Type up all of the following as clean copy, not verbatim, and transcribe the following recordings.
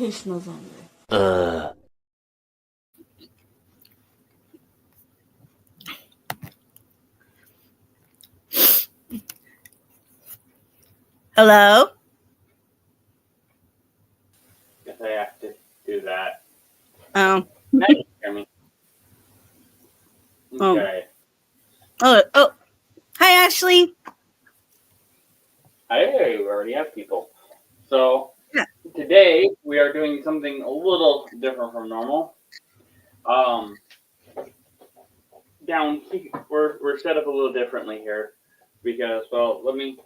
Educational zombie. Hello? Guess I have to do that. Oh. Now you can hear me. Oh. Okay. Oh. Hi, Ashley. Hey, we already have people. So Yeah. today we are doing something a little different from normal. Down here, we're set up a little differently here because, well, let me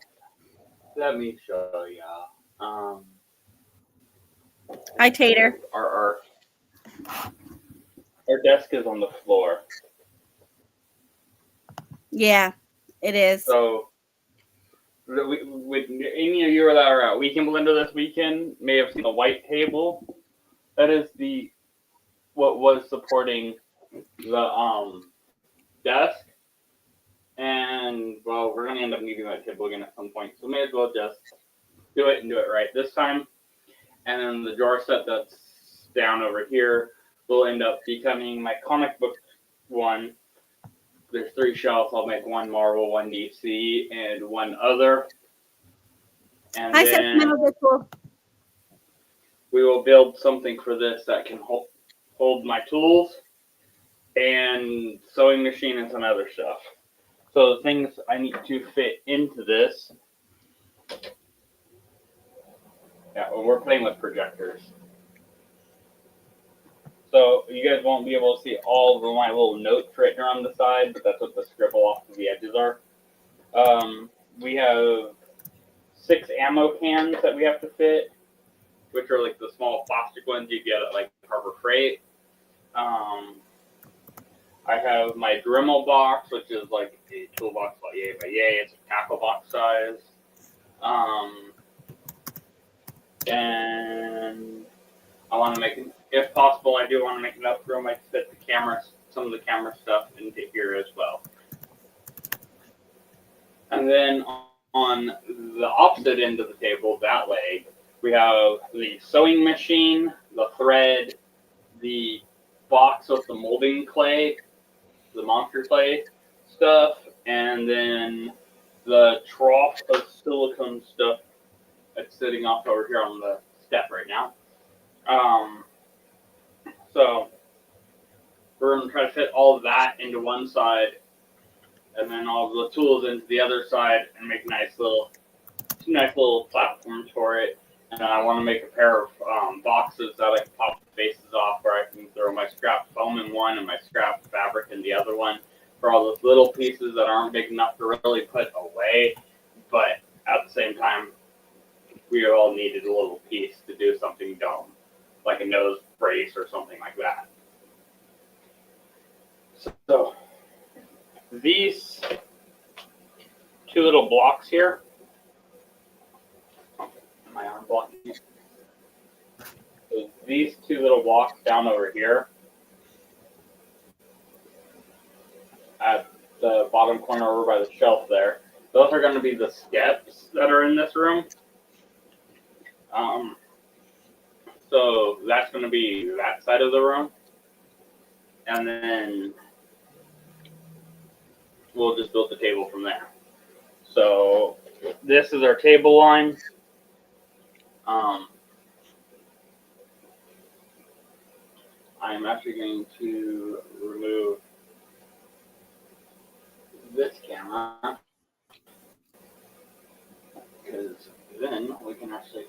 show ya. Hi, Tater. Our desk is on the floor. Yeah, it is. So with any of you that are at Weekend Blender this weekend may have seen a white table. That is what was supporting the desk. And well, we're gonna end up needing that table again at some point. So may as well just do it and do it right this time. And then the drawer set that's down over here will end up becoming my comic book one. There's 3 shelves. I'll make 1 Marvel, 1 DC, and 1 other. And Hi, then Sacramento Virtual. we will build something for this that can hold my tools and sewing machine and some other stuff. So the things I need to fit into this. Yeah, well, we're playing with projectors. So you guys won't be able to see all of my little notes written around the side, but that's what the scribble off of the edges are. We have 6 ammo cans that we have to fit, which are like the small plastic ones you get at like Harbor Freight. I have my Dremel box, which is like a toolbox by yay by yay. It's a tackle box size. And I want to make, if possible, I do want to make enough room I can fit the cameras, some of the camera stuff into here as well. And then on the opposite end of the table, that way, we have the sewing machine, the thread, the box with the molding clay, the monster clay stuff, and then the trough of silicone stuff that's sitting off over here on the step right now. So we're going to try to fit all of that into one side and then all the tools into the other side and make nice little platforms for it. And I want to make a pair of boxes that I can pop the faces off, where I can throw my scrap foam in one and my scrap fabric in the other one, for all those little pieces that aren't big enough to really put away, but at the same time, we all needed a little piece to do something dumb, like a nose brace or something like that. So these 2 little blocks here, my arm blocking it. So these 2 little blocks down over here at the bottom corner over by the shelf there, those are going to be the steps that are in this room. So that's going to be that side of the room. And then we'll just build the table from there. So this is our table line. I'm actually going to remove this camera, because then we can actually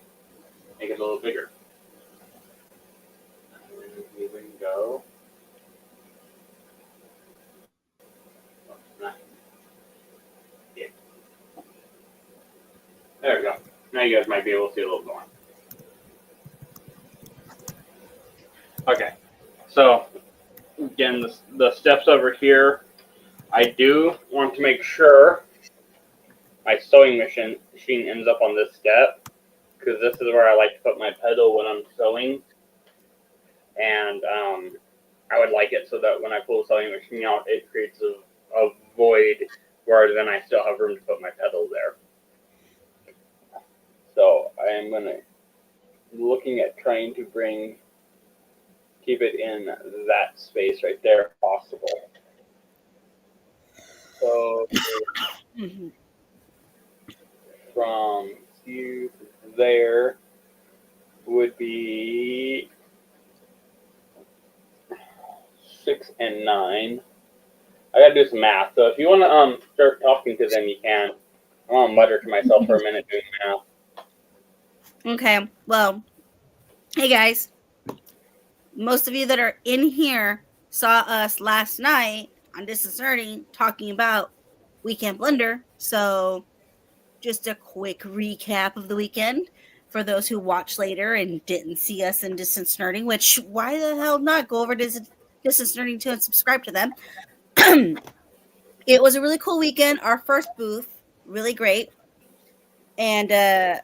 make it a little bigger. And then we can go. Yeah. There we go. Now you guys might be able to see a little more. Okay. So again, the steps over here, I do want to make sure my sewing machine ends up on this step, because this is where I like to put my pedal when I'm sewing. And I would like it so that when I pull the sewing machine out, it creates a void where then I still have room to put my pedal there. So I am going to looking at trying to keep it in that space right there if possible. So Mhm. from here to there would be 6 and 9. I gotta do some math. So if you want to start talking to them, you can. I'm gonna mutter to myself for a minute doing math. Okay, well, hey guys, most of you that are in here saw us last night on Distance Learning talking about Weekend Blender. So just a quick recap of the weekend for those who watch later and didn't see us in Distance Nerding, which why the hell not go over to Distance Nerding too and subscribe to them. It was a really cool weekend. Our first booth, really great. And a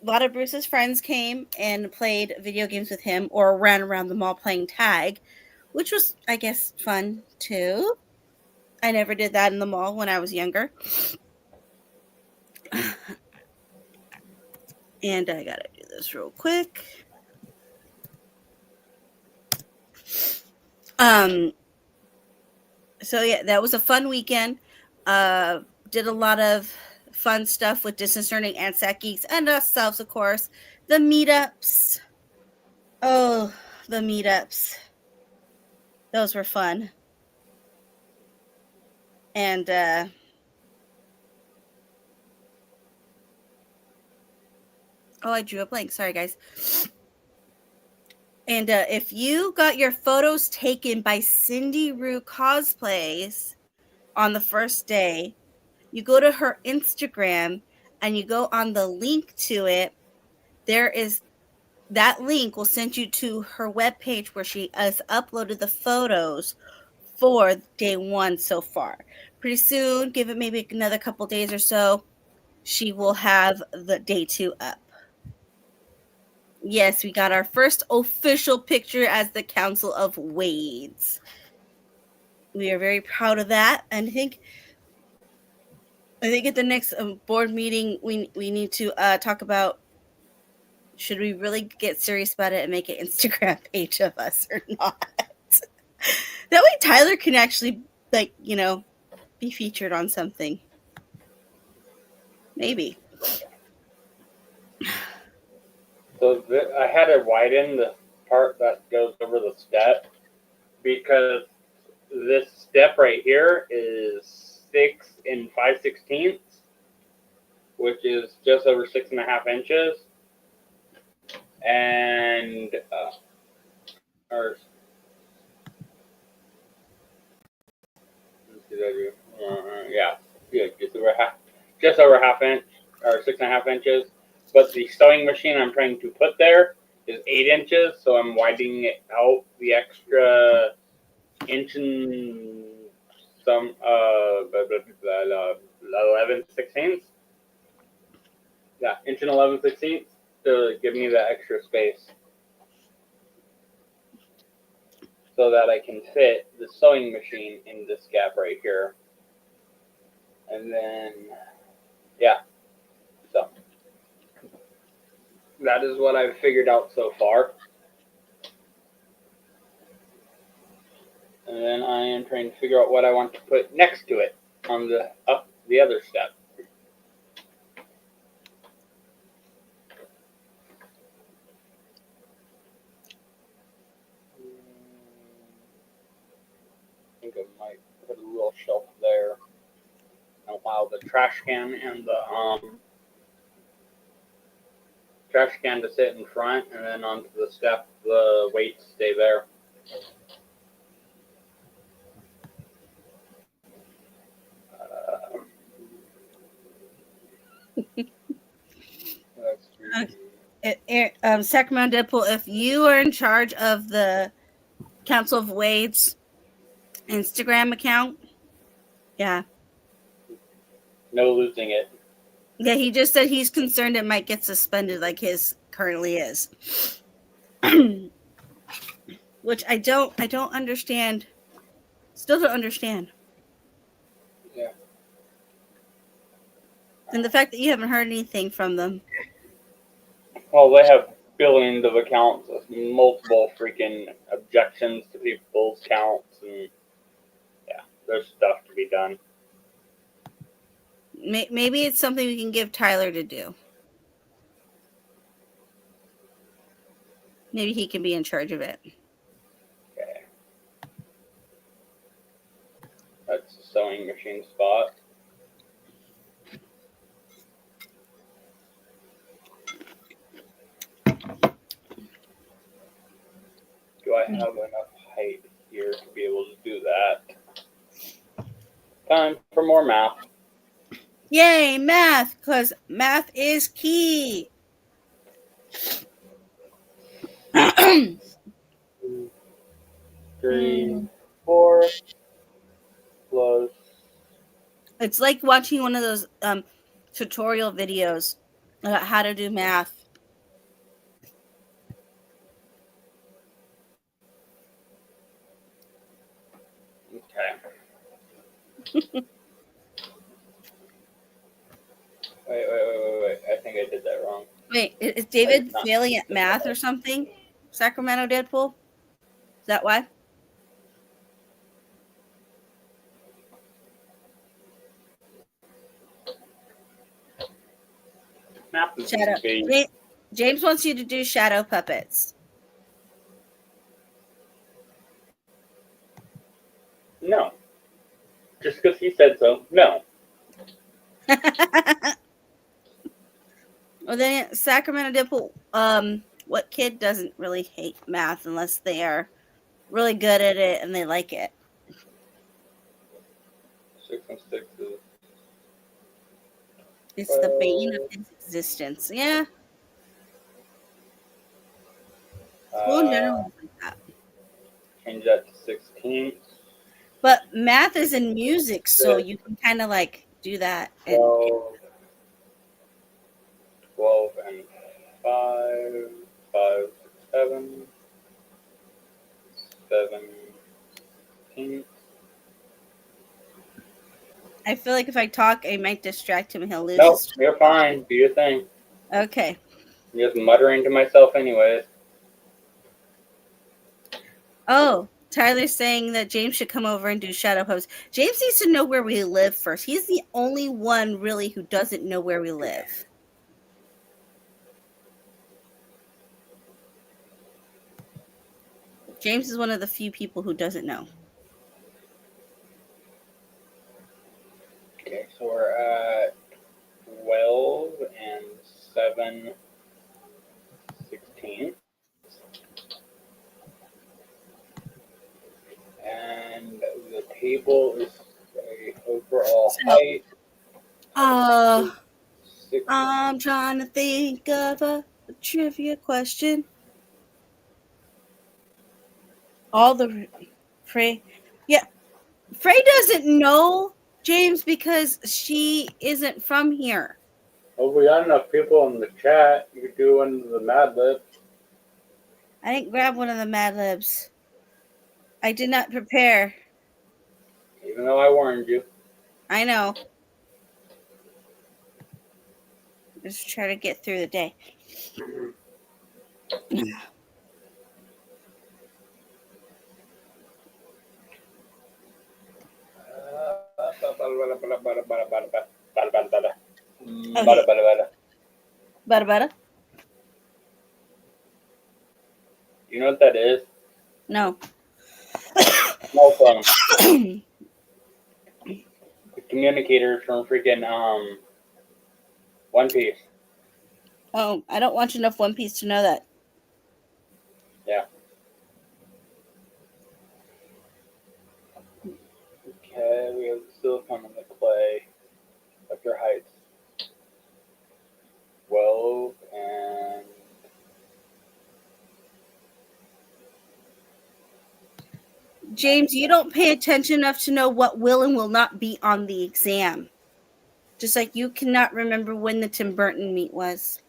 lot of Bruce's friends came and played video games with him or ran around the mall playing tag, which was, I guess, fun too. I never did that in the mall when I was younger. And I gotta do this real quick. So yeah, that was a fun weekend. Did a lot of fun stuff with Distance Learning and Sat Geeks and ourselves, of course. The meetups. Oh, the meetups. Those were fun. And I drew a blank. Sorry, guys. And if you got your photos taken by Cindy Rue Cosplays on the first day, you go to her Instagram and you go on the link to it. There is that link will send you to her webpage where she has uploaded the photos for day one so far. Pretty soon, give it maybe another couple days or so, she will have the day 2 up. Yes, we got our first official picture as the Council of Wades. We are very proud of that. And I think at the next board meeting, we need to talk about should we really get serious about it and make an Instagram page of us or not. That way Tyler can actually, be featured on something. Maybe. So I had to widen the part that goes over the step because this step right here is 6 and 5/16, which is just over 6.5 inches, and or yeah, just over half inch or 6.5 inches. But the sewing machine I'm trying to put there is 8 inches, so I'm widening it out the extra inch and some 11/16. Yeah, inch and 11/16 to give me that extra space, so that I can fit the sewing machine in this gap right here. And then, yeah, so that is what I've figured out so far. And then I am trying to figure out what I want to put next to it on the other step. I think I might put a little shelf there and allow the trash can and the trash can to sit in front, and then onto the step, the weights stay there. Sacramento Deadpool, if you are in charge of the Council of Wade's Instagram account, yeah. No losing it. Yeah, he just said he's concerned it might get suspended like his currently is. Which I don't understand. Still don't understand. Yeah. And the fact that you haven't heard anything from them. Well, they have billions of accounts, multiple freaking objections to people's counts, and yeah, there's stuff to be done. Maybe it's something we can give Tyler to do. Maybe he can be in charge of it. Okay. That's the sewing machine spot. Do I have enough height here to be able to do that? Time for more math. Yay, math, because math is key. 3, 4 plus. It's like watching one of those tutorial videos about how to do math. Okay. Wait. I think I did that wrong. Wait, is David failing at math or something? Sacramento Deadpool? Is that why? Math is Shadow. James wants you to do shadow puppets. No. Just because he said so. No. Well, then Sacramento Deadpool, what kid doesn't really hate math unless they are really good at it and they like it? 6 and 6 is... It's the bane of his existence. Yeah. School in general is like that. Change that to 16. But math is in music, so you can kind of like do that. 12 and 5, 5, 7, 17. I feel like if I talk, I might distract him and he'll lose Nope, his... you're fine. Do your thing. Okay. I'm just muttering to myself anyways. Oh, Tyler's saying that James should come over and do shadow puppets. James needs to know where we live first. He's the only one really who doesn't know where we live. James is one of the few people who doesn't know. Okay, so we're at 12 and 7, 16. And the table is a overall height. I'm trying to think of a trivia question. Frey doesn't know James because she isn't from here. Well, we got enough people in the chat. You could do one of the Mad Libs. I didn't grab one of the Mad Libs. I did not prepare. Even though I warned you. I know. Just try to get through the day. Bada. You know what that is? No. Small phone. The communicators from freaking One Piece. Oh, I don't watch enough One Piece to know that. Yeah. Okay, we have the silicone and the clay. What's your heights? 12 and... James, you don't pay attention enough to know what will and will not be on the exam. Just like you cannot remember when the Tim Burton meet was.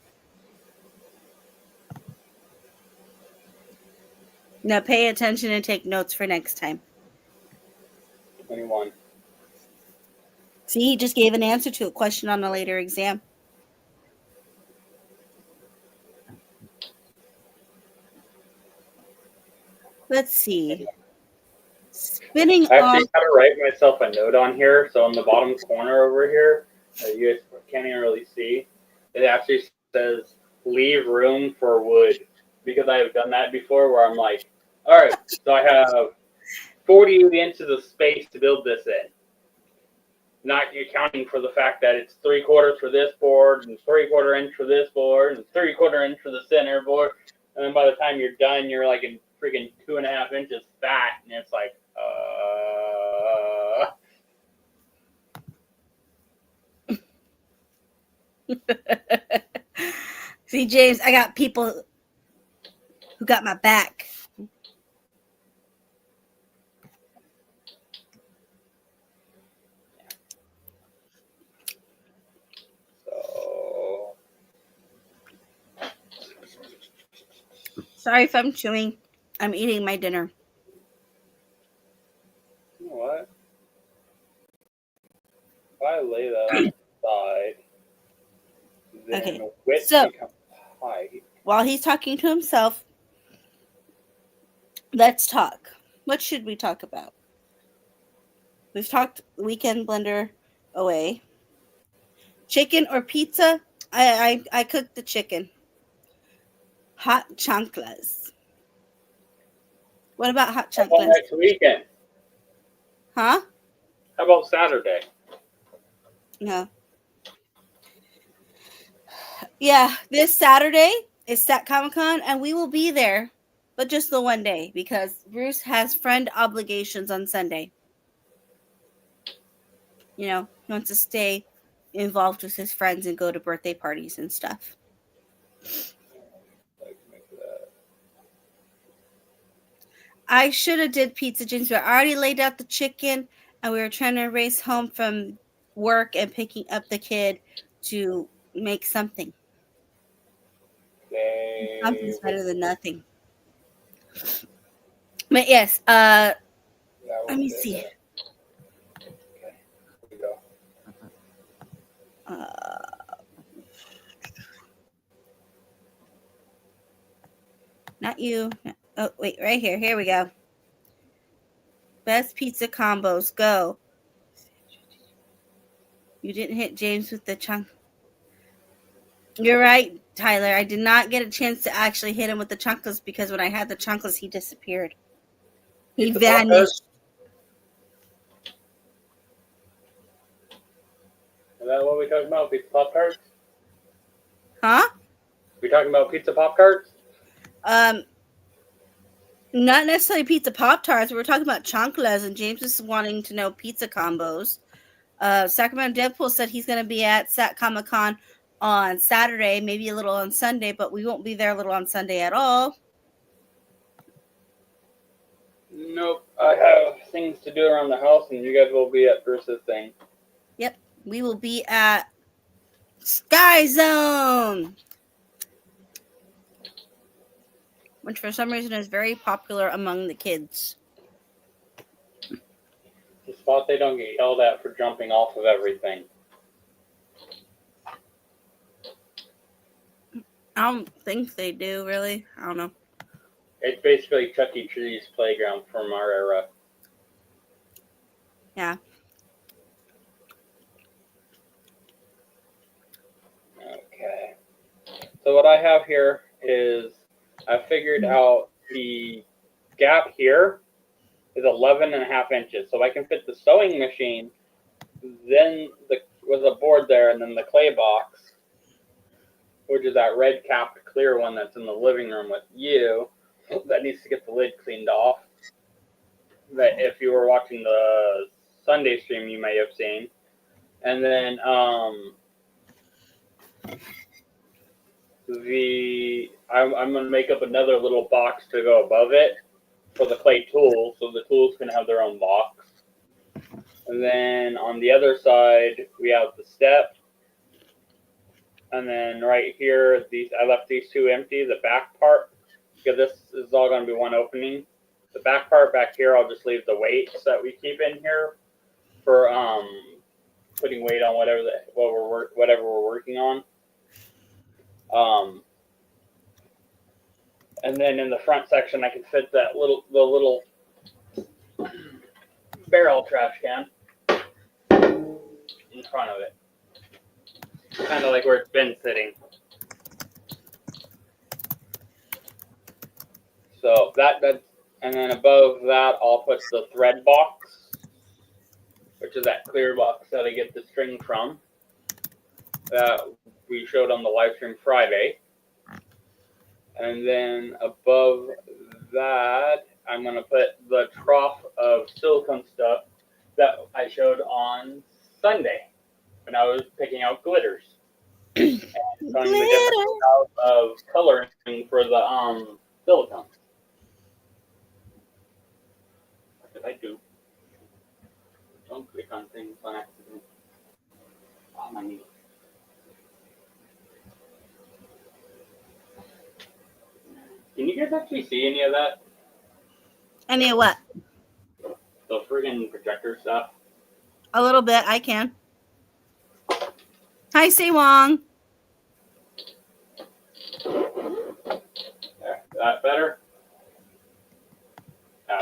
Now pay attention and take notes for next time. 21. See, he just gave an answer to a question on a later exam. Let's see. Spinning I off. actually got to write myself a note on here. So in the bottom corner over here, you guys can't even really see, it actually says leave room for wood, because I have done that before where I'm like, all right, so I have 40 inches of space to build this in. Not accounting for the fact that it's 3/4 for this board and 3/4 inch for this board and 3/4 inch for the center board. And then by the time you're done, you're like in freaking 2.5 inches fat. And it's like, See, James, I got people who got my back. So. Sorry if I'm chewing. I'm eating my dinner. You know what? If I lay that on the side, then Okay. width So becomes height. while he's talking to himself, let's talk. What should we talk about? We've talked weekend blender away. Chicken or pizza? I cooked the chicken. Hot chanclas. What about hot How about chanclas? next weekend? Huh? How about Saturday? No. Yeah, this Saturday is Sat Comic Con, and we will be there, but just the one day because Bruce has friend obligations on Sunday. You know, he wants to stay involved with his friends and go to birthday parties and stuff. I should have did pizza, James, but I already laid out the chicken, and we were trying to race home from work and picking up the kid to make something. Okay. Something's better than nothing. But yes, Yeah, let me see. Okay. Here we go. Not you. Oh, wait, right here. Here we go. Best pizza combos. Go. You didn't hit James with the chunk. You're right, Tyler. I did not get a chance to actually hit him with the chunkless because when I had the chunkless, he disappeared. He Pizza vanished. Is that what we talking about? Pizza Pop Tarts? Huh? We talking about pizza Pop Tarts? Not necessarily pizza Pop Tarts. We're talking about chanclas, and James is wanting to know pizza combos. Sacramento Deadpool said he's going to be at Sat Comic Con on Saturday, maybe a little on Sunday, but we won't be there a little on Sunday at all. Nope. I have things to do around the house, and you guys will be at Bruce's thing. Yep, we will be at Sky Zone, which for some reason is very popular among the kids. The spot they don't get yelled at for jumping off of everything. I don't think they do, really. I don't know. It's basically Chuck E. Cheese playground from our era. Yeah. Okay. So what I have here is I figured out the gap here is 11.5 inches. So I can fit the sewing machine, then with a board there, and then the clay box, which is that red capped clear one that's in the living room with you. That needs to get the lid cleaned off. That if you were watching the Sunday stream, you may have seen. And then I'm gonna make up another little box to go above it for the clay tools, so the tools can have their own box. And then on the other side, we have the step. And then right here, I left these two empty, the back part, because this is all going to be one opening. The back part back here, I'll just leave the weights that we keep in here for putting weight on whatever we're working on. And then in the front section, I can fit the little barrel trash can in front of it, kind of like where it's been sitting. So that's, and then above that, I'll put the thread box, which is that clear box that I get the string from, that we showed on the live stream Friday. And then above that, I'm going to put the trough of silicone stuff that I showed on Sunday when I was picking out glitters and showing the different styles of coloring for the silicone. What did I do? Don't click on things on accident. Oh, my knee. Can you guys actually see any of that? Any of what? The friggin' projector stuff? A little bit. I can. Hi, Si Wong. There, that better?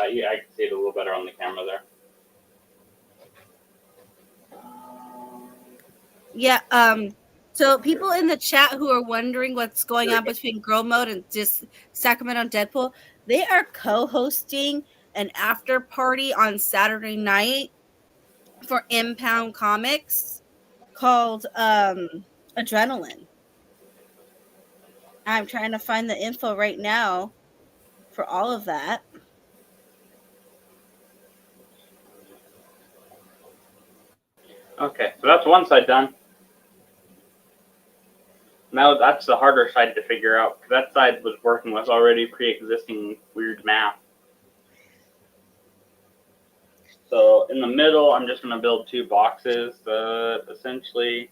Yeah, I can see it a little better on the camera there. Yeah. So people in the chat who are wondering what's going on between Girl Mode and just Sacramento and Deadpool, they are co-hosting an after party on Saturday night for Impound Comics called Adrenaline. I'm trying to find the info right now for all of that. Okay, so that's one side done. Now that's the harder side to figure out, because that side was working with already pre-existing weird math. So in the middle, I'm just going to build two boxes that essentially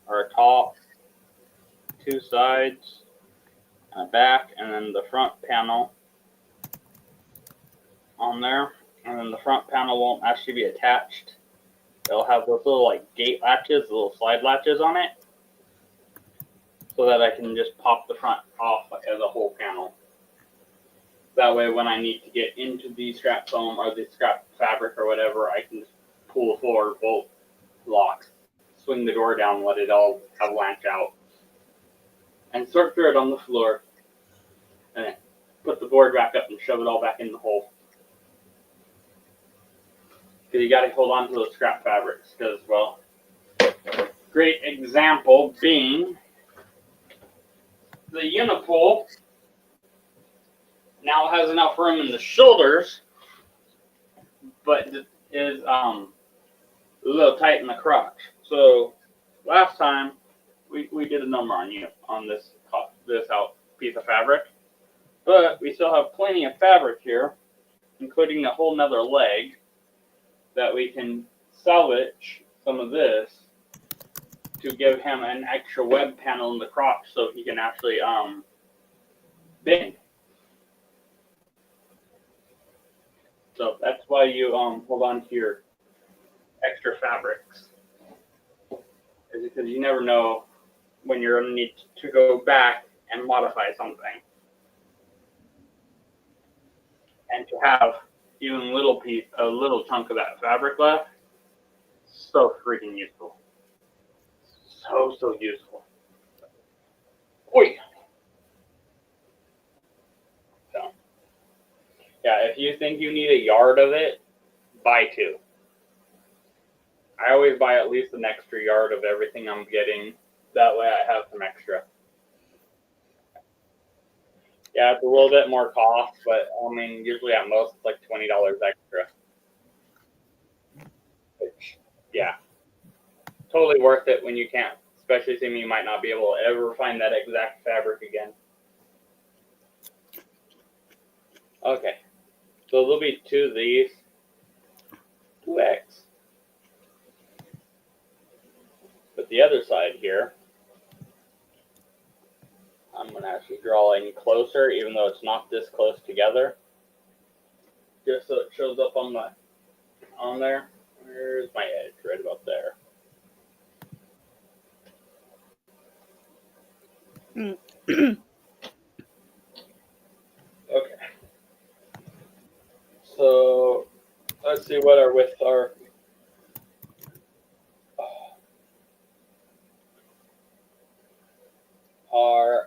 are a top, two sides, and a back, and then the front panel on there. And then the front panel won't actually be attached. It'll have those little like gate latches, little slide latches on it, so that I can just pop the front off as a whole panel. That way, when I need to get into the scrap foam or the scrap fabric or whatever, I can just pull the forward bolt lock, swing the door down, let it all avalanche out, and sort through it on the floor, and then put the board back up and shove it all back in the hole. Because you got to hold on to those scrap fabrics. Because, well, great example being the Unipool now has enough room in the shoulders, but is a little tight in the crotch. So last time we did a number on you on this piece of fabric, but we still have plenty of fabric here, including a whole nother leg that we can salvage some of this to give him an extra web panel in the crotch so he can actually bend. So that's why you hold on to your extra fabrics, is because you never know when you're going to need to go back and modify something. And to have even a little chunk of that fabric left, so freaking useful. So useful. Oi! So, yeah, if you think you need a yard of it, buy two. I always buy at least an extra yard of everything I'm getting. That way I have some extra. Yeah, it's a little bit more cost, but I mean, usually at most it's like $20 extra. Which, yeah, totally worth it when you can't, especially assuming you might not be able to ever find that exact fabric again. Okay, so there'll be two of these, 2X. But the other side here, I'm going to actually draw in closer, even though it's not this close together, just so it shows up on there. Where's my edge? Right about there. So let's see what are with our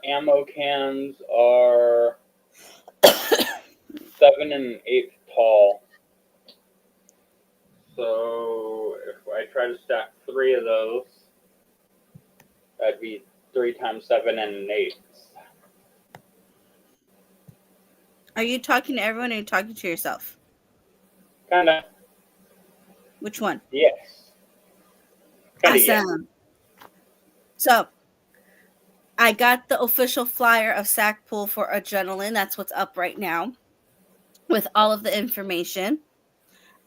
ammo cans are 7 1/8 tall. So if I try to stack 3 of those, that'd be 3 times 7 1/8. Are you talking to everyone or are you talking to yourself? Kinda. Which one? Yes. Kinda yes. Awesome. So I got the official flyer of Sackpool for Adrenaline. That's what's up right now with all of the information.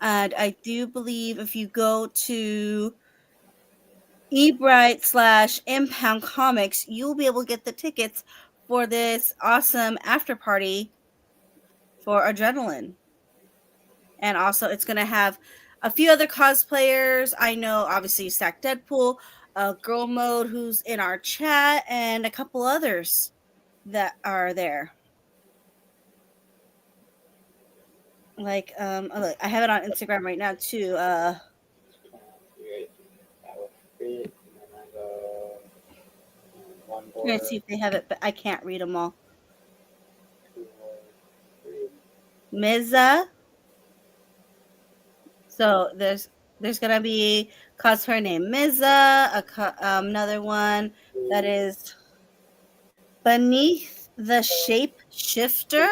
And I do believe if you go to eBright/Impound Comics, you'll be able to get the tickets for this awesome after party for Adrenaline. And also, it's going to have a few other cosplayers. I know, obviously, Sack Deadpool, Girl Mode, who's in our chat, and a couple others that are there. Like, look, I have it on Instagram right now, too. That would fit. And then I go one I'm board, going to see if they have it, but I can't read them all. 2 boards, 3. Miza. So there's gonna be cosplayer named Miza, another one that is Beneath the Shape Shifter,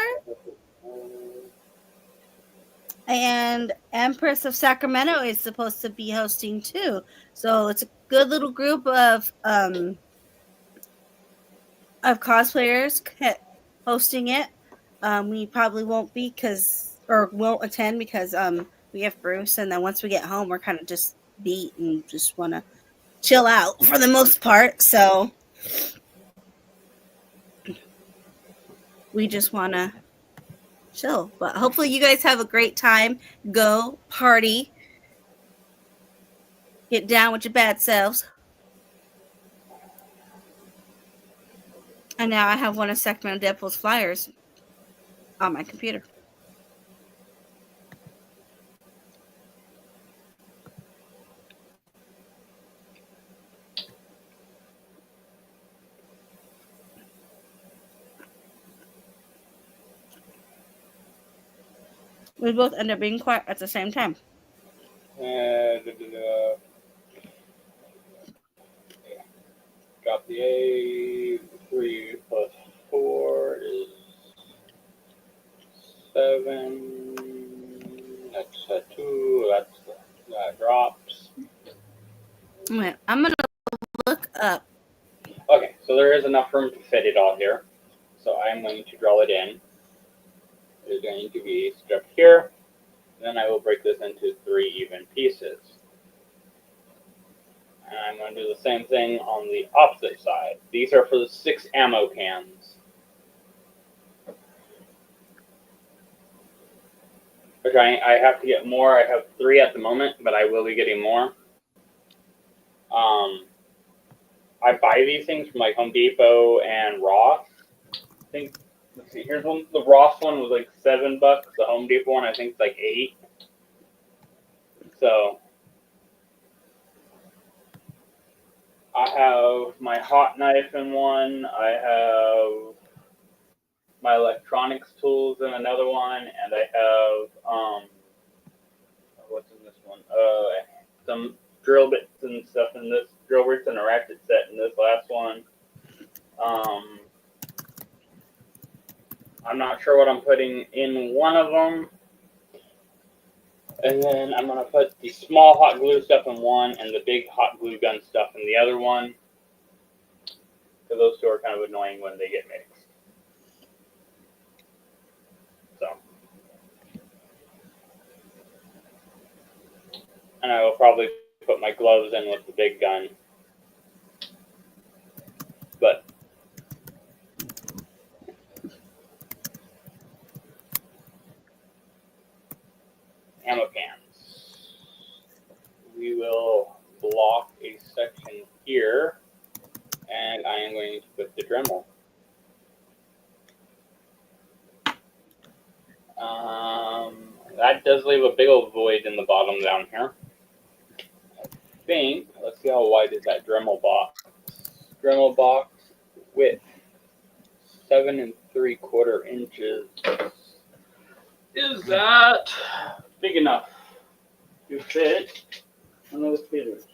and Empress of Sacramento is supposed to be hosting too. So it's a good little group of cosplayers hosting it. We probably won't be won't attend because we have Bruce, and then once we get home, we're kind of just beat and just want to chill out for the most part. So we just want to chill. But hopefully, you guys have a great time. Go party, get down with your bad selves. And now I have one of Sacramento Deadpool's flyers on my computer. We both end up being quiet at the same time. Got the A. 3 plus 4 is 7. That's a 2. That drops. Okay, I'm gonna look up. Okay, so there is enough room to fit it all here. So I'm going to draw it in. It's going to be stripped here. Then I will break this into 3 even pieces. And I'm going to do the same thing on the opposite side. These are for the 6 ammo cans. Which I have to get more. I have 3 at the moment, but I will be getting more. I buy these things from like Home Depot and Ross. I think, let's see, here's one. The Ross one was like $7. The Home Depot one, I think, is like 8. So I have my hot knife in one. I have my electronics tools in another one, and I have what's in this one? Some drill bits and stuff in this, drill bits and a ratchet set in this last one. I'm not sure what I'm putting in one of them. And then I'm going to put the small hot glue stuff in one and the big hot glue gun stuff in the other one. Because those two are kind of annoying when they get mixed. So. And I will probably put my gloves in with the big gun. But ammo cans. We will block a section here, and I am going to put the Dremel. that does leave a big old void in the bottom down here. I think, let's see how wide is that Dremel box. Dremel box width 7 3/4 inches. Is that big enough to fit one of those feeders?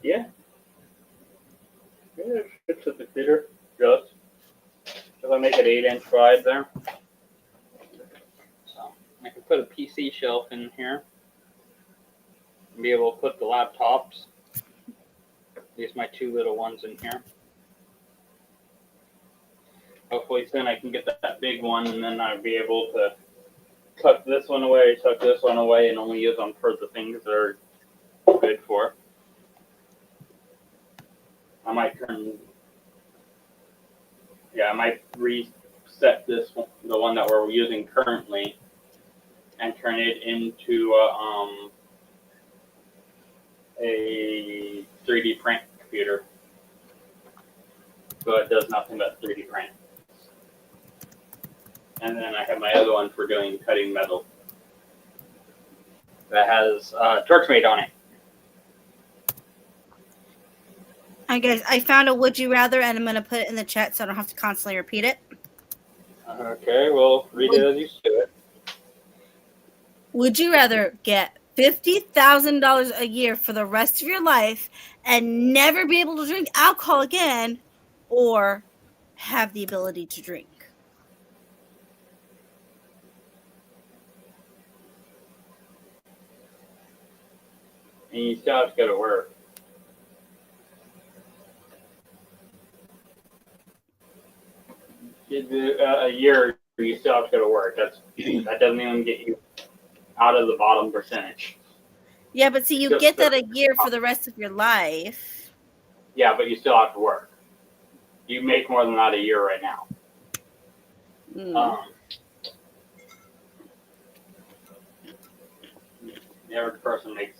Yeah. Yeah, it fits with the feeder, just. If I make it 8-inch wide there. So I can put a PC shelf in here and be able to put the laptops. These my two little ones in here. Hopefully soon I can get that big one, and then I'll be able to tuck this one away, and only use them for the things that are good for. I might reset this one, the one that we're using currently, and turn it into a 3D print computer. So it does nothing but 3D print. And then I have my other one for doing cutting metal that has Torchmate on it. Hi guys, I found a would you rather, and I'm going to put it in the chat so I don't have to constantly repeat it. Okay, well, read it as you do it. Would you rather get $50,000 a year for the rest of your life and never be able to drink alcohol again, or have the ability to drink? And you still have to go to work. A year, you still have to go to work. That doesn't even get you out of the bottom percentage. Yeah, but see, you get that a year for the rest of your life. Yeah, but you still have to work. You make more than that a year right now. The average person makes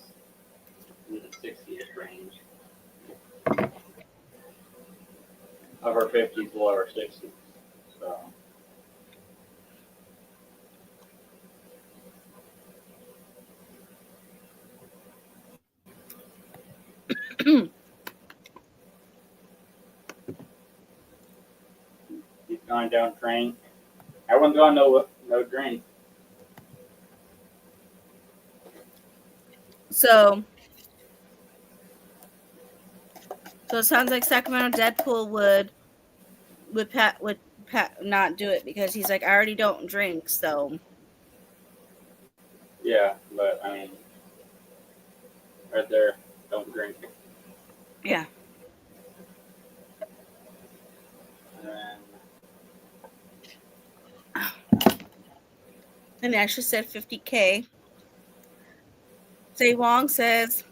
in the 60ish range. Upper 50s, lower 60s. So. Keep going down train. Everyone's going no drink. So it sounds like Sacramento Deadpool would Pat not do it because he's like, I already don't drink, so. Yeah, but I mean, right there, don't drink. Yeah. And it actually said 50K. Say Wong says,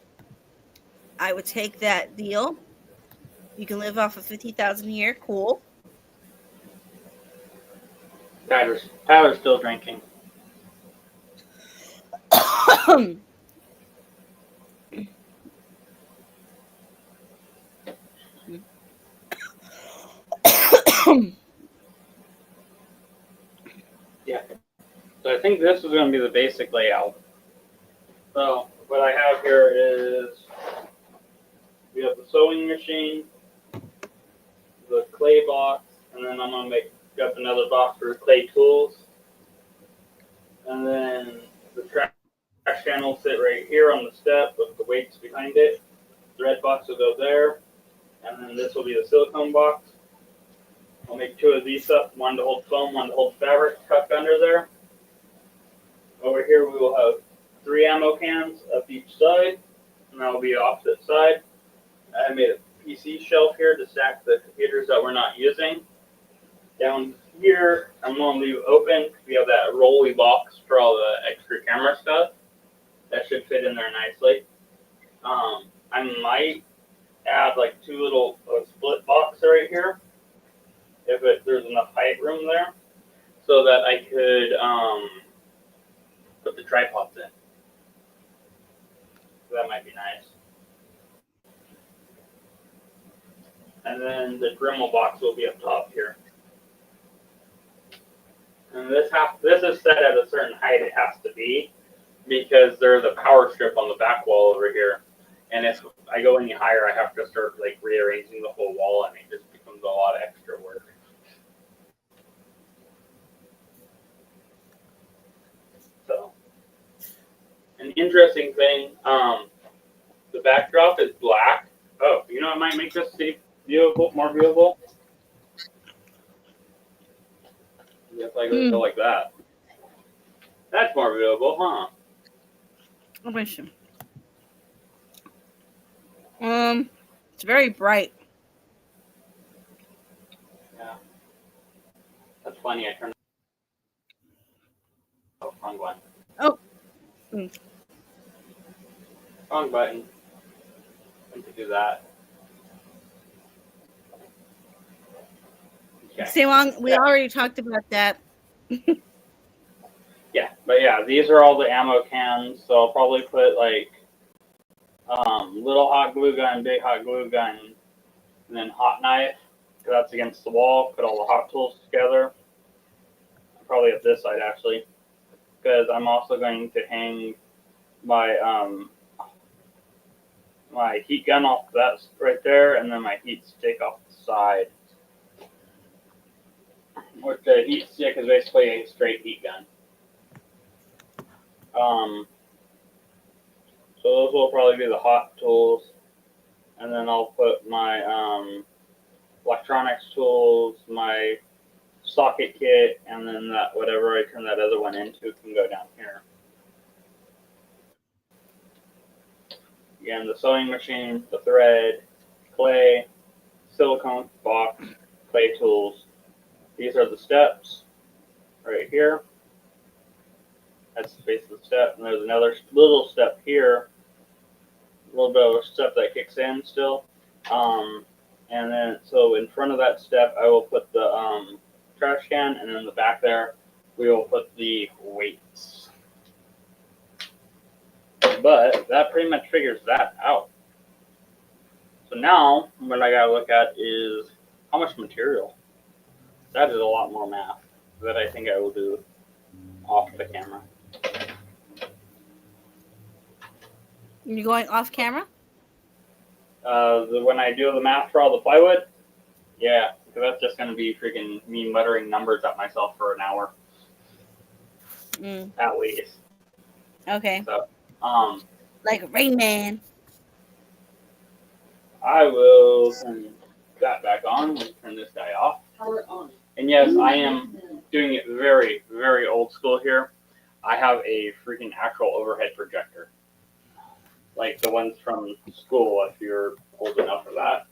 I would take that deal. You can live off of 50,000 a year. Cool. Tyler's still drinking. Yeah. So I think this is going to be the basic layout. So what I have here is we have the sewing machine, the clay box, and then I'm going to make up another box for clay tools. And then the trash can will sit right here on the step with the weights behind it. The red box will go there. And then this will be the silicone box. I'll make two of these up, one to hold foam, one to hold fabric tucked under there. Over here we will have 3 ammo cans up each side, and that will be opposite side. I made a PC shelf here to stack the computers that we're not using. Down here, I'm going to leave open. We have that rolly box for all the extra camera stuff. That should fit in there nicely. I might add like 2 little split boxes right here, if there's enough height room there, so that I could put the tripods in. So that might be nice. And then the Dremel box will be up top here. And this is set at a certain height it has to be because there's a power strip on the back wall over here. And if I go any higher, I have to start like rearranging the whole wall, and it just becomes a lot of extra work. So, an interesting thing, the backdrop is black. Oh, you know what might make this viewable, more viewable? If I go like that. That's more viewable, huh? Let me see. It's very bright. Yeah. That's funny. I turned. Oh, wrong one. Oh. Wrong button. When to do that. Okay. See, we already talked about that. Yeah, but yeah, these are all the ammo cans. So I'll probably put like little hot glue gun, big hot glue gun, and then hot knife. Because that's against the wall. Put all the hot tools together. Probably at this side actually, because I'm also going to hang my my heat gun off that right there, and then my heat stick off the side. Which the heat stick is basically a straight heat gun. So those will probably be the hot tools, and then I'll put my electronics tools, my socket kit, and then that whatever I turn that other one into can go down here. Again, the sewing machine, the thread, clay, silicone box, clay tools. These are the steps right here. That's the base of the step, and there's another little step here, a little bit of a step that kicks in still. And then, so in front of that step, I will put the trash can, and in the back there, we will put the weights. But that pretty much figures that out. So now, what I gotta look at is how much material. That is a lot more math that I think I will do off the camera. You're going off camera? When I do the math for all the plywood, yeah, because that's just going to be freaking me muttering numbers at myself for an hour. At least. Okay. So, like Rain Man. I will turn that back on and turn this guy off. Power on. And yes, I am doing it very, very old school here. I have a freaking actual overhead projector. Like the ones from school, if you're old enough for that.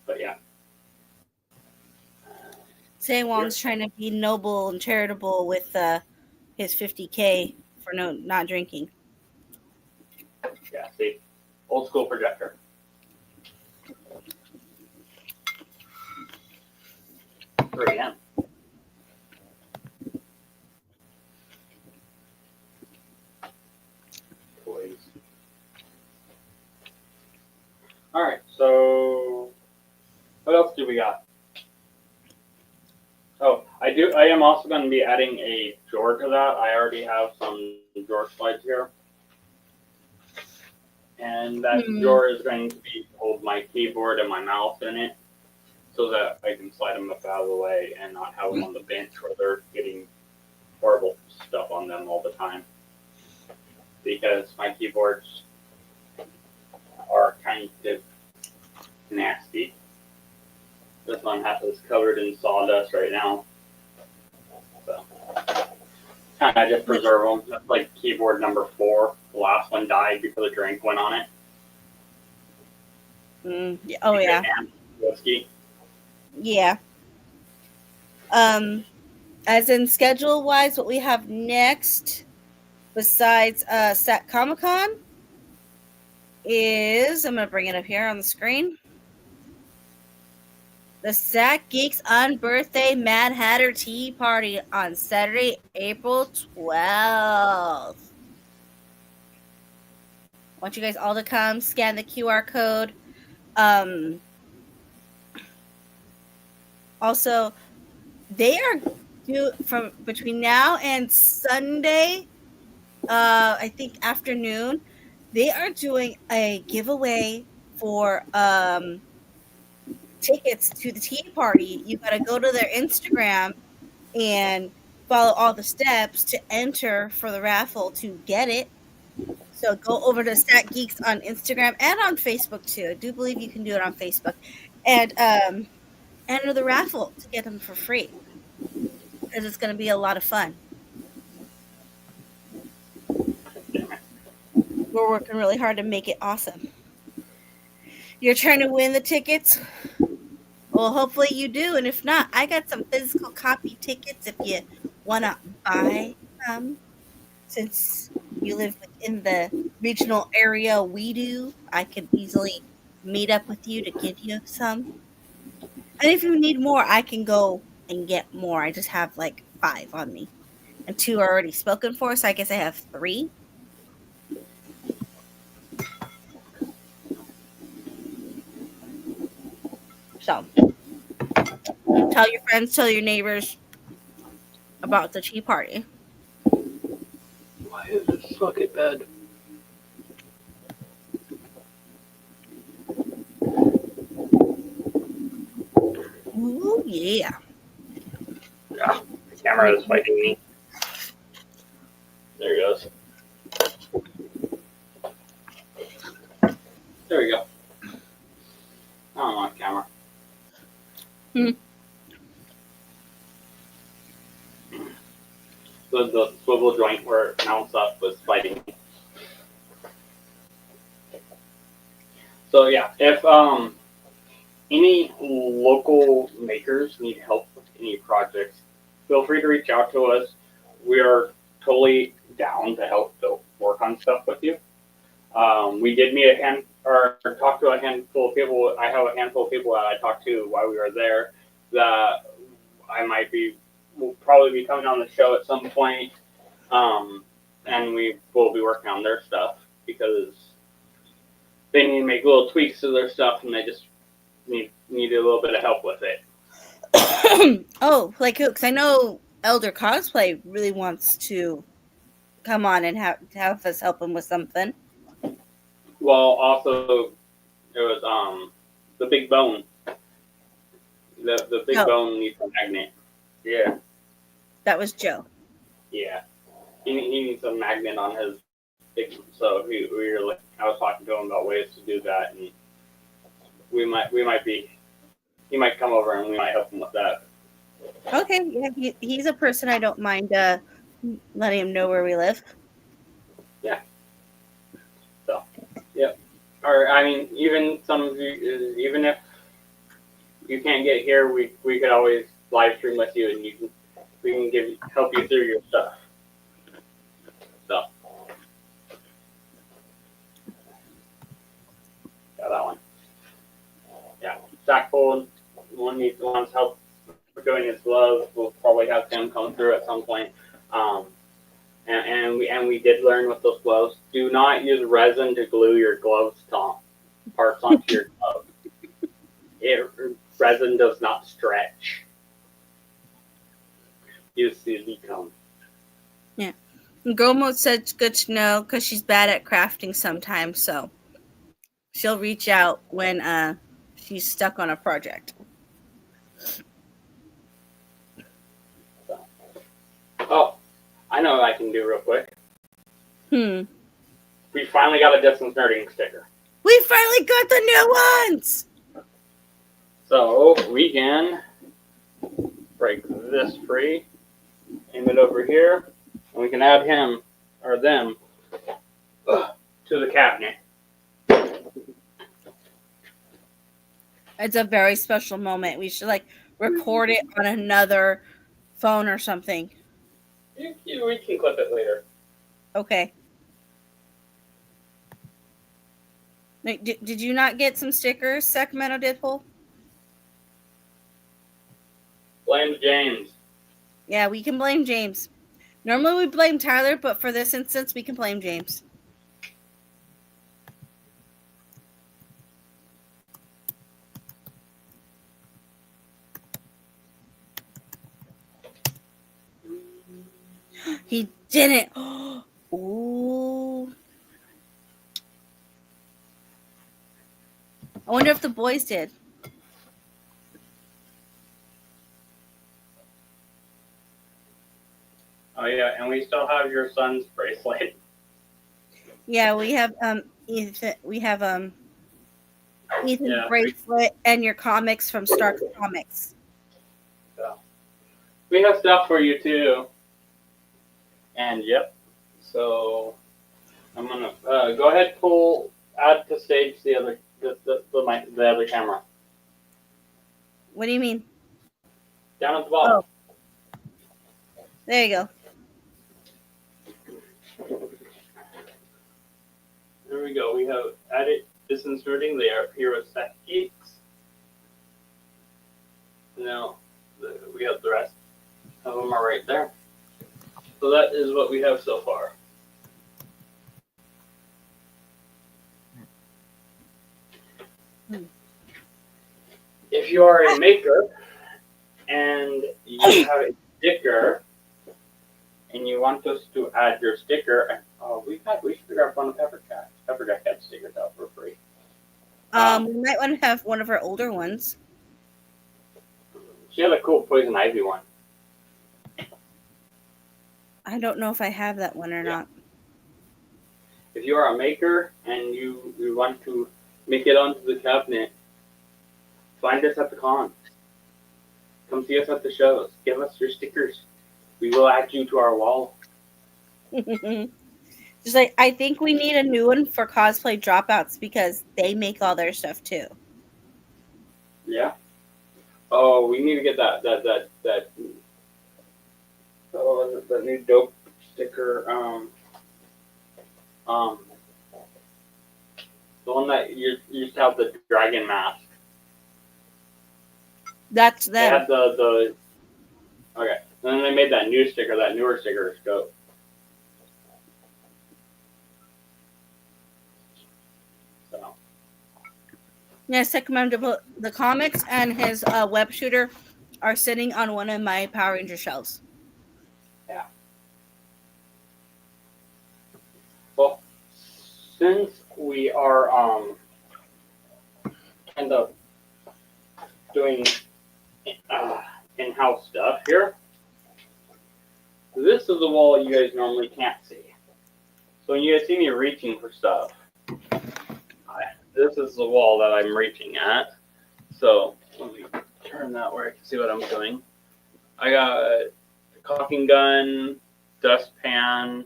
But yeah. Say Wong's trying to be noble and charitable with his $50K for not drinking. Yeah, see? Old school projector. AM. Toys. Alright, so what else do we got? Oh, I am also going to be adding a drawer to that. I already have some drawer slides here. And that drawer is going to be hold my keyboard and my mouse in it, so that I can slide them up out of the way and not have them on the bench where they're getting horrible stuff on them all the time. Because my keyboards are kind of nasty. This one is covered in sawdust right now. So, kind of just preserve them. That's like keyboard number 4. The last one died because the drink went on it. Oh, yeah. Whiskey. Yeah. As in schedule-wise, what we have next, besides SAT Comic-Con, is, I'm going to bring it up here on the screen, the SAT Geeks Unbirthday Mad Hatter Tea Party on Saturday, April 12th. I want you guys all to come, scan the QR code. Also, they are due from between now and Sunday, I think afternoon, they are doing a giveaway for tickets to the tea party. You got to go to their Instagram and follow all the steps to enter for the raffle to get it. So go over to Stat Geeks on Instagram and on Facebook too. I do believe you can do it on Facebook, and enter the raffle to get them for free because it's going to be a lot of fun. We're working really hard to make it awesome. You're trying to win the tickets? Well, hopefully you do, and if not, I got some physical copy tickets if you want to buy some. Since you live within the regional area we do, I could easily meet up with you to give you some. And if you need more, I can go and get more. I just have like 5 on me. And 2 are already spoken for, so I guess I have 3. So tell your friends, tell your neighbors about the tea party. Why is this fucking bed? Ooh, yeah. Ah, the camera is fighting me. There he goes. There we go. I don't want camera. The swivel joint where it mounts up was fighting me. So yeah, if any local makers need help with any projects, feel free to reach out to us. We are totally down to help work on stuff with you. We did meet talk to a handful of people. I have a handful of people that I talked to while we were there that will probably be coming on the show at some point. And we will be working on their stuff because they need to make little tweaks to their stuff and they just need a little bit of help with it. Oh, like who? Because I know Elder Cosplay really wants to come on and have us help him with something. Well, also it was the big bone. The big bone needs a magnet. Yeah. That was Joe. Yeah. He needs a magnet on his big. So I was talking to him about ways to do that, and he might come over and we might help him with that. Okay, yeah, he's a person I don't mind letting him know where we live. Yeah. So, yeah. Or I mean, even some of you, even if you can't get here, we could always live stream with you, and we can help you through your stuff. So, got that one. Yeah, Stackpole wants help doing his gloves. We'll probably have him come through at some point. And we did learn with those gloves, do not use resin to glue your gloves parts onto your glove. Resin does not stretch. Use silicone. Yeah. Girl Mode said it's good to know because she's bad at crafting sometimes, so she'll reach out when she's stuck on a project. So. Oh, I know what I can do real quick. We finally got a Distance Nerding sticker. We finally got the new ones! So we can break this free, aim it over here, and we can add him or them to the cabinet. It's a very special moment. We should record it on another phone or something. We can clip it later. Okay. Did you not get some stickers, Sacramento Deadpool? Blame James. Yeah, we can blame James. Normally we blame Tyler, but for this instance, we can blame James. He didn't. Ooh. I wonder if the boys did. Oh yeah, and we still have your son's bracelet. Yeah, we have Ethan. We have Ethan's Yeah. bracelet and your comics from Stark Comics. So we have stuff for you too. And yep. So I'm gonna go ahead, add to stage the other camera What do you mean? down at the bottom. Oh, there you go. There we go. We have added disinserting. They are here with Stack Geeks. Now we have the rest of them are right there. So that is what we have so far. If you are a maker and you have a sticker and you want us to add your sticker, we should figure out one of Pepperjack. Pepperjack had stickers out for free. We might want to have one of our older ones. She had a cool poison ivy one. I don't know if I have that one or not. If you are a maker and you want to make it onto the cabinet, find us at the con. Come see us at the shows. Give us your stickers. We will add you to our wall. Just like I think we need a new one for cosplay dropouts because they make all their stuff too. Yeah. Oh, we need to get that new dope sticker. The one that you used to have the dragon mask. That's They them. had the okay. And then they made that newer sticker is dope. So Yes, I recommend to put the comics and his web shooter are sitting on one of my Power Ranger shelves. yeah. Well, since we are kind of doing in-house stuff here, this is the wall you guys normally can't see. So when you guys see me reaching for stuff, this is the wall that I'm reaching at. So let me turn that where I can see what I'm doing. I got a caulking gun, dustpan.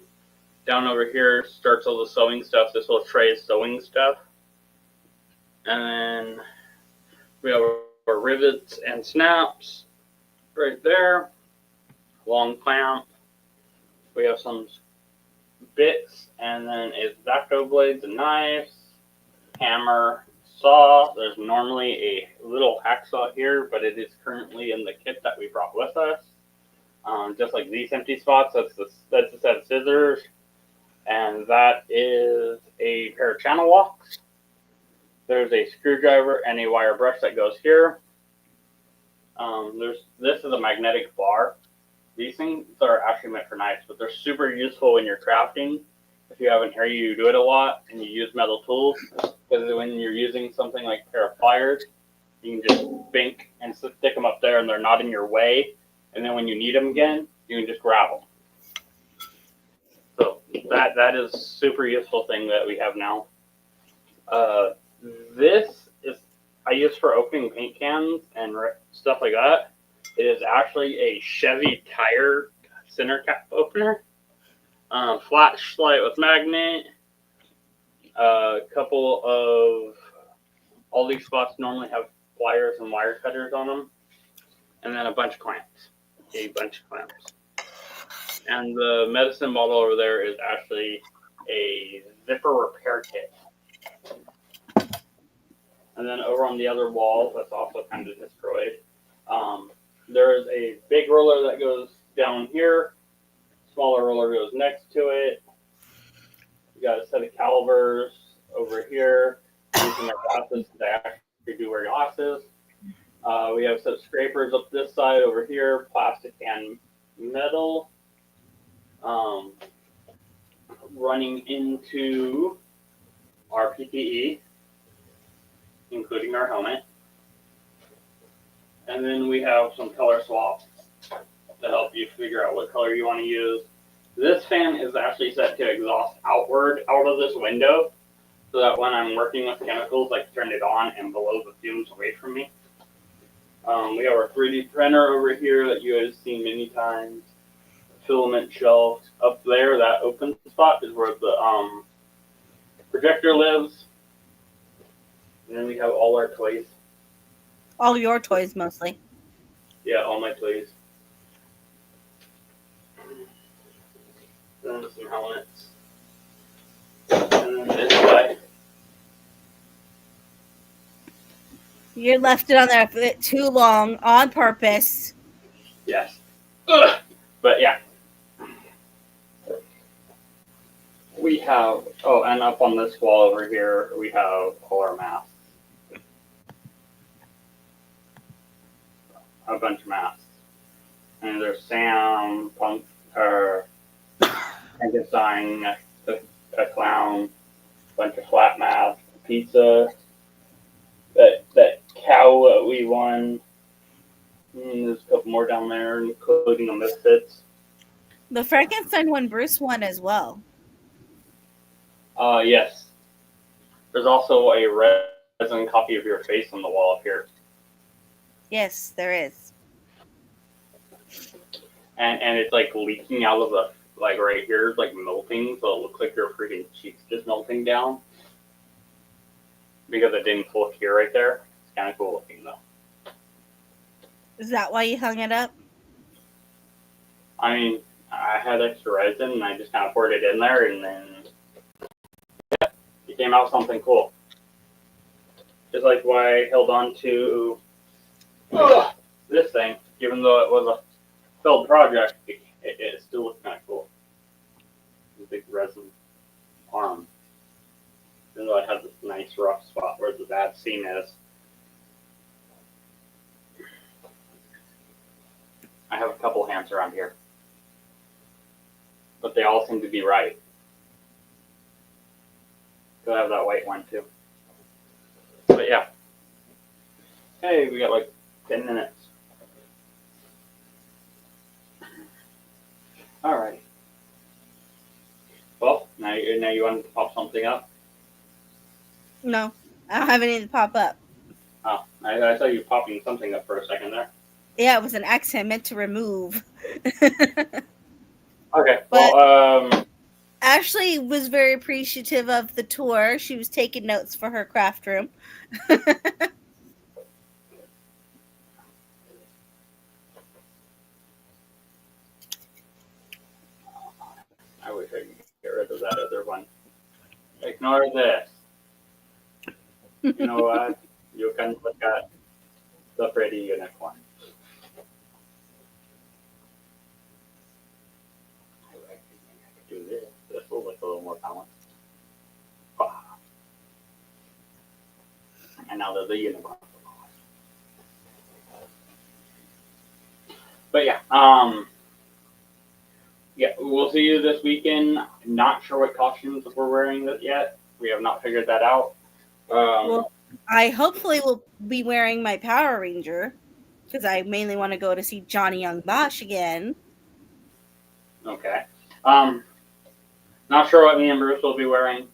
Down over here starts all the sewing stuff. This whole tray is sewing stuff. And then we have our rivets and snaps right there. Long clamp. We have some bits and then X-Acto blades and knives. Hammer, saw. There's normally a little hacksaw here, but it is currently in the kit that we brought with us. Just like these empty spots, that's a set of scissors, and that is a pair of channel locks. There's a screwdriver and a wire brush that goes here. This is a magnetic bar. These things are actually meant for knives, but they're super useful when you're crafting. If you haven't heard you do it a lot and you use metal tools, because when you're using something like a pair of pliers, you can just bink and stick them up there and they're not in your way. And then when you need them again, you can just grab them. So that is a super useful thing that we have now. This is I use for opening paint cans and stuff like that. It is actually a Chevy tire center cap opener. Flashlight with magnet. A couple of all these spots normally have pliers and wire cutters on them, and then a bunch of clamps. And the medicine bottle over there is actually a zipper repair kit. And then over on the other wall, that's also kind of destroyed. There is a big roller that goes down here. Smaller roller goes next to it. You got a set of calibers over here. Using our glasses to actually do wear glasses. We have some scrapers up this side over here, plastic and metal. Um, Running into our PPE, including our helmet. And then we have some color swaps to help you figure out what color you want to use. This fan is actually set to exhaust outward out of this window, so that when I'm working with chemicals, I can turn it on and blow the fumes away from me. We have our 3D printer over here that you guys have seen many times. Filament shelf up there, that open spot is where the projector lives. And then we have all our toys. All your toys, mostly. Yeah, all my toys. And then some helmets. And then this guy. You left it on there a bit too long on purpose. Yes. Ugh. But yeah. We have, oh, and up on this wall over here, we have all our masks. A bunch of masks. And there's Sam, Punk, Frankenstein, a clown, bunch of flat masks, pizza, that cow that we won. And there's a couple more down there, including the Misfits. The Frankenstein one Bruce won as well. Yes. There's also a resin copy of your face on the wall up here. Yes, there is. And it's like leaking out of the, like right here, it's like melting, so it looks like your freaking cheeks just melting down. Because it didn't float here right there. It's kind of cool looking though. Is that why you hung it up? I mean, I had extra resin and I just kind of poured it in there and then it came out something cool. Just like why I held on to this thing, even though it was a failed project, it still looks kind of cool. The big resin arm. Even though it has this nice rough spot where the bad seam is. I have a couple hands around here. But they all seem to be right. So I have that white one too. But yeah. Hey, we got like 10 minutes. Alright. Well, now you want to pop something up? No, I don't have any to pop up. Oh, I saw you popping something up for a second there. Yeah, it was an accident meant to remove. Okay, But well, Ashley was very appreciative of the tour. She was taking notes for her craft room. I wish I could get rid of that other one. Ignore this. You know what? You can look at the pretty unicorn. I could do this. This will look a little more balanced. Ah. And now there's a unicorn. But yeah, yeah, we'll see you this weekend. Not sure what costumes we're wearing yet. We have not figured that out. Well, I hopefully will be wearing my Power Ranger because I mainly want to go to see Johnny Young Bosch again. Okay. Not sure what me and Bruce will be wearing.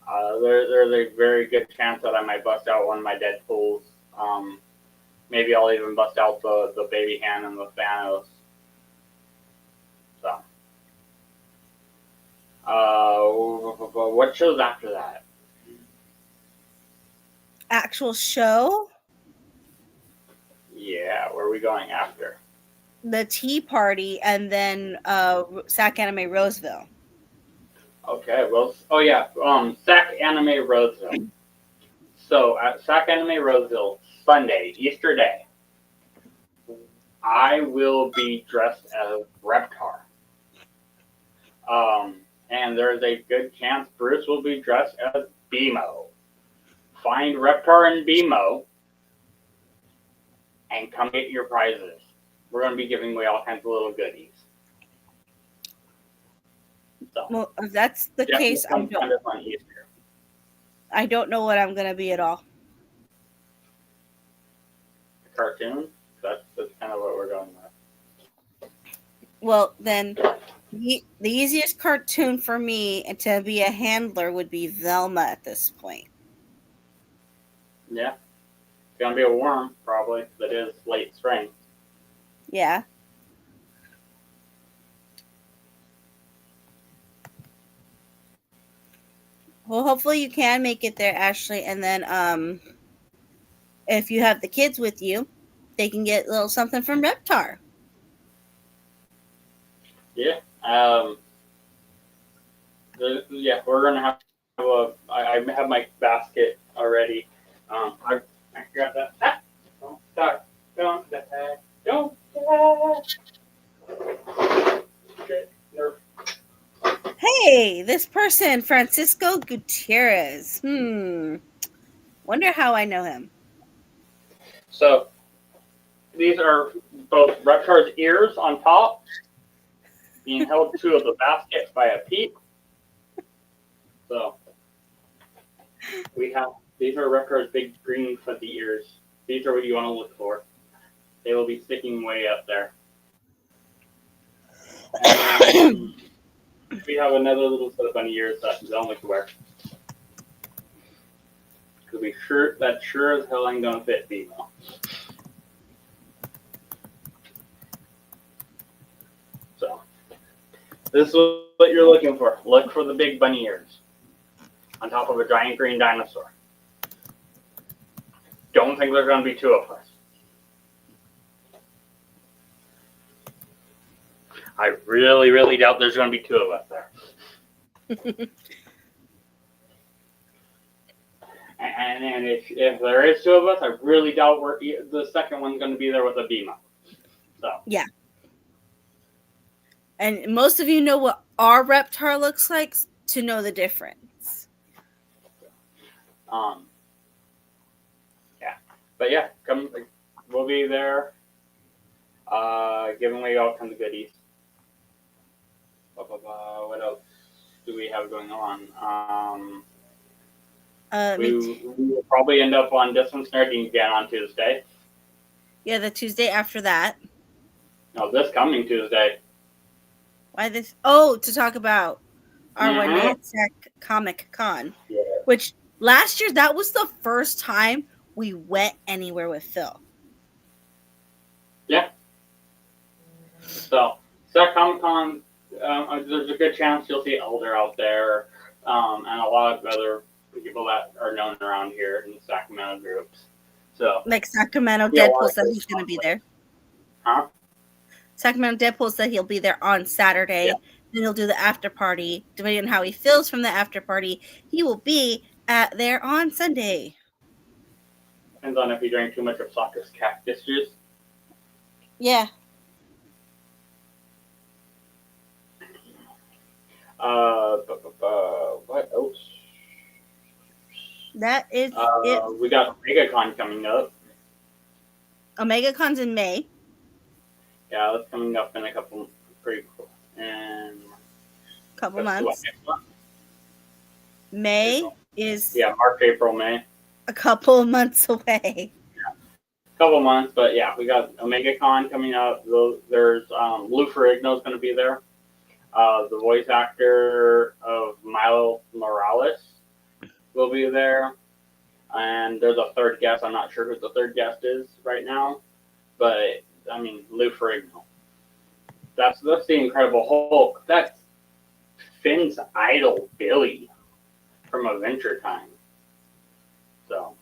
There's a very good chance that I might bust out one of my Deadpools. Maybe I'll even bust out the baby hand and the Thanos. So. What shows after that? Actual show? Yeah, where are we going after? The Tea Party and then Sac Anime Roseville. Okay, well, oh yeah, Sac Anime Roseville. So at Sac Anime Roseville, Sunday, Easter Day, I will be dressed as Reptar. And there's a good chance Bruce will be dressed as BMO. Find Reptar and BMO and come get your prizes. We're going to be giving away all kinds of little goodies. So Well, if that's the yeah, case, kind of fun Easter. I don't know what I'm gonna be at all. Cartoon. That's kind of what we're going with. Well, then the easiest cartoon for me to be a handler would be Velma at this point. Yeah, it's gonna be a worm probably. That is late spring. Yeah. Well, hopefully you can make it there, Ashley, and then if you have the kids with you, they can get a little something from Reptar. Yeah. Yeah, we're gonna have I have my basket already. I got that. Ah, don't start. Don't die. Don't die. Okay. Nerf. Hey, this person, Francisco Gutierrez. Wonder how I know him. So these are both Reptar's ears on top, being held to the basket by a peep. So we have these are Reptar's big green fuzzy ears. These are what you want to look for. They will be sticking way up there. And we have another little set of bunny ears that Zelma can wear. Because that sure as hell ain't gonna fit female. So this is what you're looking for. Look for the big bunny ears on top of a giant green dinosaur. Don't think there's gonna be two of us. I really, really doubt there's gonna be two of us there. And if there is two of us, I really doubt the second one's going to be there with a beam up. So Yeah. And most of you know what our Reptar looks like to know the difference. Yeah. But yeah, we'll be there, giving away all kinds of goodies. What else do we have going on? We will probably end up on Distance Nerding again on Tuesday. Yeah, the Tuesday after that. No, this coming Tuesday. Why this? Oh, to talk about our 1 day at Sac Comic Con. Yeah. Which last year, that was the first time we went anywhere with Phil. Yeah. So, Sac Comic Con, there's a good chance you'll see Elder out there, and a lot of other people that are known around here in the Sacramento groups. So, like Sacramento Deadpool said he's going to be there. Huh? Sacramento Deadpool said he'll be there on Saturday. Yeah. Then he'll do the after party. Depending on how he feels from the after party, he will be there on Sunday. Depends on if he drank too much of Sokka's cactus juice. Yeah. What else? That is it. We got OmegaCon coming up. OmegaCon's in May. Yeah, that's coming up in a couple months. May is March, April, May. A couple of months away. Yeah, a couple months, but yeah, we got OmegaCon coming up. There's Lou Ferrigno's going to be there. The voice actor of Milo Morales will be there. And there's a third guest. I'm not sure who the third guest is right now. But, I mean, Lou Ferrigno. That's the Incredible Hulk. That's Finn's idol, Billy, from Adventure Time. So,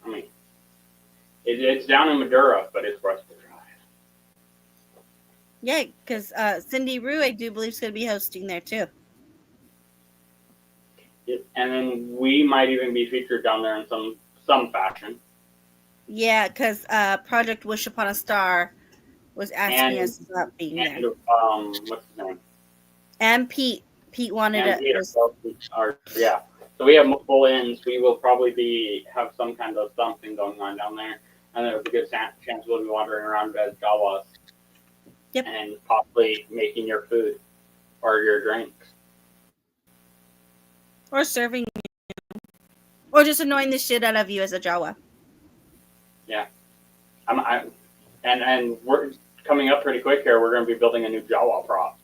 I mean, it's down in Madura, but it's worth the drive. Yeah, because Cindy Rue, I do believe, is going to be hosting there, too. And then we might even be featured down there in some fashion. Yeah, because Project Wish Upon a Star was asking us about being there. What's his name? And Pete. Pete wanted it. Yeah. So we have multiple ends. We will probably have some kind of something going on down there. And there's a good chance we'll be wandering around as Jawas. Yep. And possibly making your food. or your drinks. Or serving you. Or just annoying the shit out of you as a Jawa. And we're coming up pretty quick here. We're going to be building a new Jawa prop.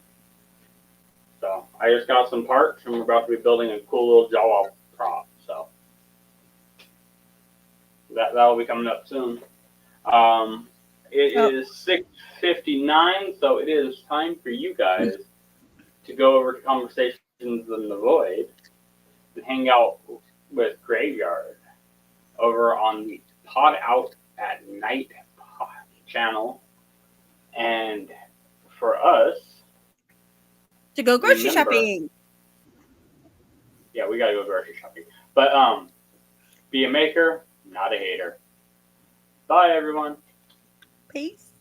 So I just got some parts, and we're about to be building a cool little Jawa prop. So that'll be coming up soon. It is 6:59, so it is time for you guys to go over to Conversations in the Void and hang out with Graveyard over on the Pod Out at Night channel. And for us, To go grocery remember- shopping. yeah, we gotta go grocery shopping. But be a maker, not a hater. Bye, everyone. Peace.